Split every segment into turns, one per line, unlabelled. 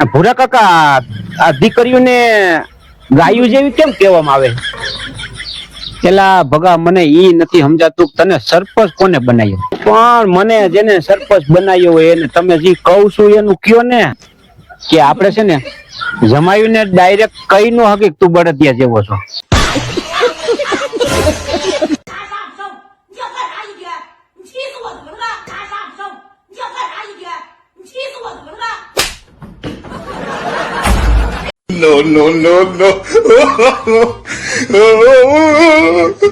ભૂરા કાકા, આ દીકરીઓને ગાયું જેવી કેમ કહેવામાં આવે? પેલા ભગા મને ઈ નથી સમજાતું તને સરપંચ કોને બનાવ્યો, પણ મને જેને સરપંચ બનાવ્યો હોય એને તમે જે કહું છું એનું કયો ને, કે આપણે છે ને જમાવીને ડાયરેક્ટ કઈ નો હકીક તું બળદિયા જેવો છો.
No, no, no, no. No, no, no, no.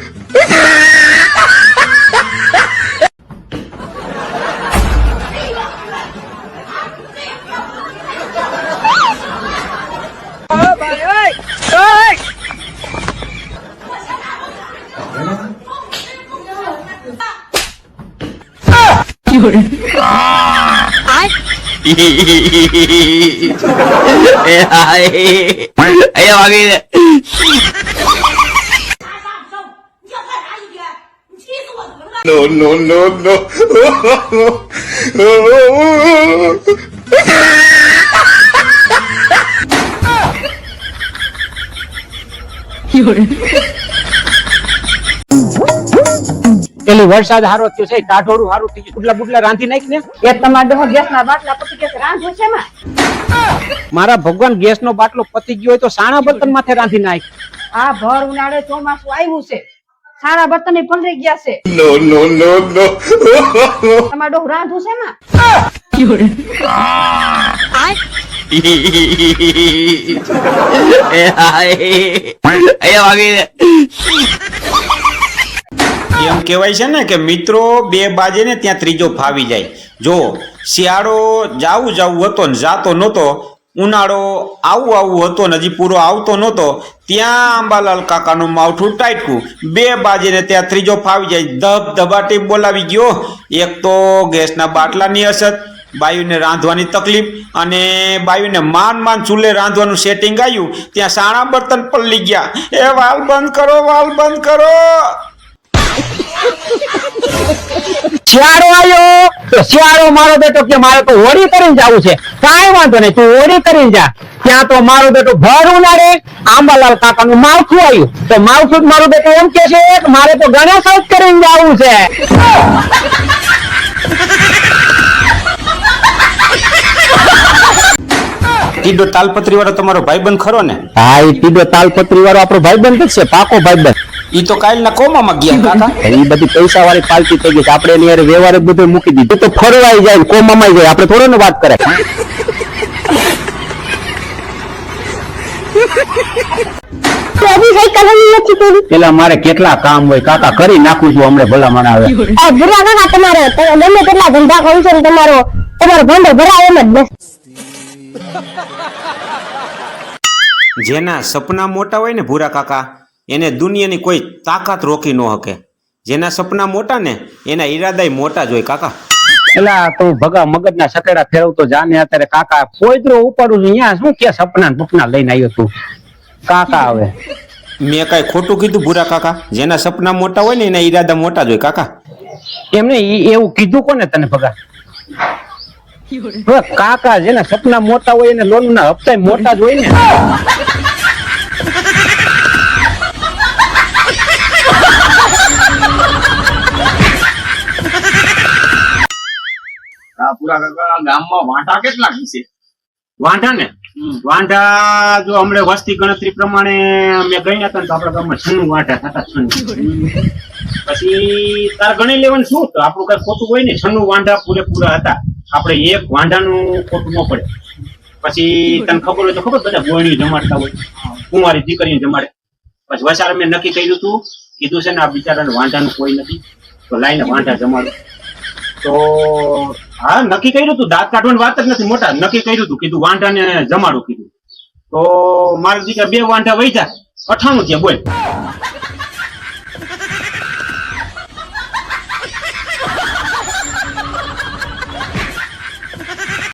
પેલી વરસાદ હારો થયો છે, કાઠોડું હારું થઈ ગયું, પુટલા બુટલા રાંધી નાખ ને.
એ તમારે ગેસ ના બાટલા પતી ગયા રાંધો છે માં.
મારા ભગવાન ગેસ નો બાટલો પતી ગયો હોય તો સાણા બર્તન માથે રાંધી નાખ.
આ ભર ઉનાળે ચોમાસું આવ્યું છે, સારા બર્તન પલળી ગયા છે.
No, no, no, no.
તમારે ડોહ રાંધું છે માં.
એમ કહેવાય છે ને કે મિત્રો બે બાજે ને ત્યાં ત્રીજો ફાવી જાય. જો શિયાળો જાવું હતો ને જાતો નહોતો, ઉનાળો આવું હતો ને હજી પૂરો આવતો નહોતો, ત્યાં આંબાલાલ કાકાનું માવઠું ટાઈટકું, બે બાજે ને ત્યાં ત્રીજો ફાવી જાય. ધબધબાટી બોલાવી ગયો. એક તો ગેસના બાટલાની અસર, બાયુને રાંધવાની તકલીફ, અને બાયુને માન ચૂલે રાંધવાનું સેટિંગ આવ્યું, ત્યાં સાણા બર્તન પલળી ગયા. એ વાલ બંધ કરો, વાલ બંધ કરો.
શિયાળો આવ્યો તો શિયાળો મારો બેટો કે મારે તો હોળી કરીને જવું છે. કાંઈ વાંધો નહીં, તું હોળી કરીને જા. ત્યાં તો મારો બેટો ભર ઉનાળે આંબાલાલ કાકાનું માવઠું આવ્યું, તો માવઠું મારો બેટો એમ કે છે કે મારે તો ગણેશ કરીને જવું છે.
ટીડો તાલપત્રી વાળો તમારો ભાઈબંધ ખરો ને?
હા, એ ટીડો તાલપત્રી વાળો આપણો ભાઈબંધ જ છે, પાકો ભાઈબંધ.
ઈ તો કાલના કોમામાં ગયા કાકા.
એ બધી પૈસા વાળી પાલતી થઈ ગઈ છે, આપણે એની વ્યવહાર બધું મૂકી દીધું. તો ફરવાઈ જાય, કોમામાં જાય, આપણે થોડો ને વાત કરે. પેલા મારે કેટલા કામ હોય કાકા, કરી નાખું છું હમણાં ભલા મને આવે.
તમારે ગમે કેટલા ધંધા કરું છો તમારો ભંડો ભરાય એમ જ બસ.
જેના સપના મોટા હોય ને ભૂરા કાકા, એને દુનિયાની કોઈ તાકાત રોકી ન શકે. જેના સપના મોટા ને એના ઈરાદા મોટા જ હોય કાકા.
પેલા તું ભગા મગજના સકેડા ફેરવતો જાને અત્યારે કાકા પોઈતરો ઉપાડું છું. અહીંયા શું કે સપના બપના લઈને આવ્યો તું કાકા? હવે
મેં કઈ ખોટું કીધું ભૂરા કાકા? જેના સપના મોટા હોય ને એના ઈરાદા મોટા જ હોય કાકા.
એમને એવું કીધું કોને તને ભગા? કાકા જેના સપના મોટા હોય એને લોન ના હપ્તા મોટા જ હોય ને.
ગામમાં વાંઢા કેટલા છે? વાંઢા ને વાંઢા જો હમણે વસ્તી ગણતરી પ્રમાણે મેં ગણ્યા હતા ને તો આપણા ગામમાં 96 વાંઢા થતા. 96 પછી તાર ગણી લેવાનું શું, તો આપણું કઈ ખોટું હોય ને. 96 વાંઢા પૂરેપૂરા હતા. આપણે એક વાંઢાનું ખોટું ન પડે. પછી તને ખબર હોય તો ખબર, બધા ગોળીઓ જમાડતા હોય, કુંવારી દીકરીને જમાડે. પછી વસારે મેં નક્કી કર્યું હતું, કીધું છે ને આ બિચારાને વાંઢાનું કોઈ નથી, તો લાઈને વાંઢા જમાડો. તો હા, નક્કી કર્યું હતું, દાંત કાઢવાની વાત જ નથી મોટા, નક્કી કર્યું હતું, કીધું વાંઢાને જમાડું કીધું. તો મારા દીકરા 2 વાંઢા વહી જાય, 98 થયા બોલ.